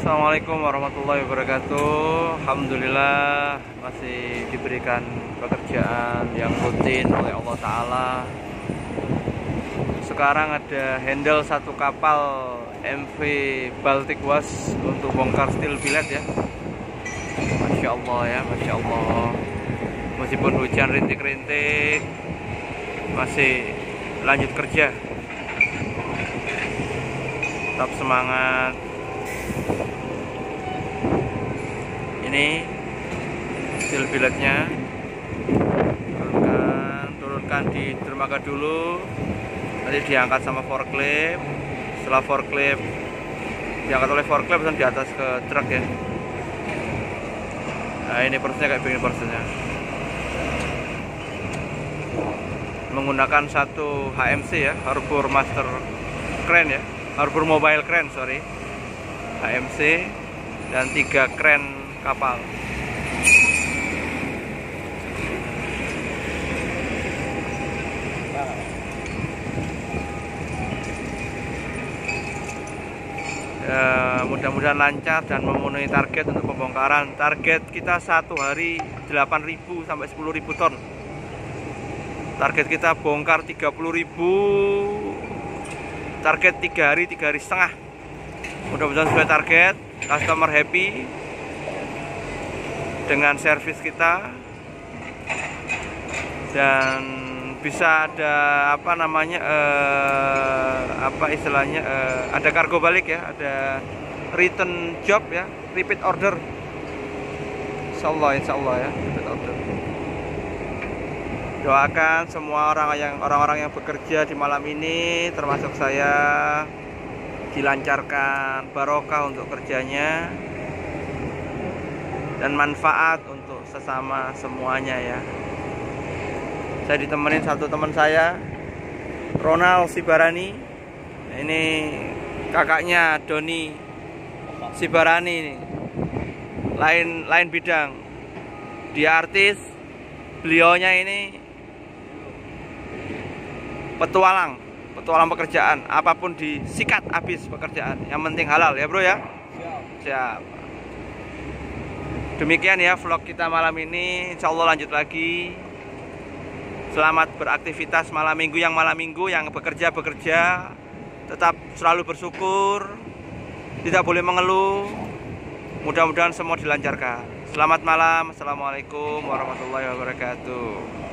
Assalamualaikum warahmatullahi wabarakatuh. Alhamdulillah masih diberikan pekerjaan yang rutin oleh Allah Ta'ala. Sekarang ada handle satu kapal MV Baltic Was untuk bongkar steel billet ya. Masya Allah ya, Masya Allah. Meskipun hujan rintik-rintik, masih lanjut kerja. Tetap semangat. Ini steel billetnya, turunkan di dermaga dulu, nanti diangkat sama forklift. Setelah forklift diangkat oleh forklift langsung di atas ke truk ya. Nah ini prosesnya kayak begini prosesnya, menggunakan satu HMC ya, Harbor Master Crane ya, Harbor Mobile Crane sorry, HMC, dan 3 kren kapal. Ya, mudah-mudahan lancar dan memenuhi target untuk pembongkaran. Target kita satu hari 8.000 sampai 10.000 ton. Target kita bongkar 30.000. Target 3 hari setengah. Mudah-mudahan sesuai target. Customer happy dengan servis kita, dan bisa ada apa namanya ada kargo balik ya, ada return job ya, repeat order. Insya Allah ya, repeat order. Doakan semua orang-orang yang bekerja di malam ini, termasuk saya, dilancarkan barokah untuk kerjanya dan manfaat untuk sesama semuanya ya. Saya ditemenin satu teman saya, Ronald Sibarani. Ini kakaknya Doni Sibarani ini. Lain bidang. Dia artis, beliaunya ini petualang pekerjaan. Apapun disikat habis pekerjaan. Yang penting halal ya bro ya. Siap. Demikian ya vlog kita malam ini. Insya Allah lanjut lagi. Selamat beraktivitas malam minggu, yang bekerja tetap selalu bersyukur, tidak boleh mengeluh. Mudah-mudahan semua dilancarkan. Selamat malam. Assalamualaikum warahmatullahi wabarakatuh.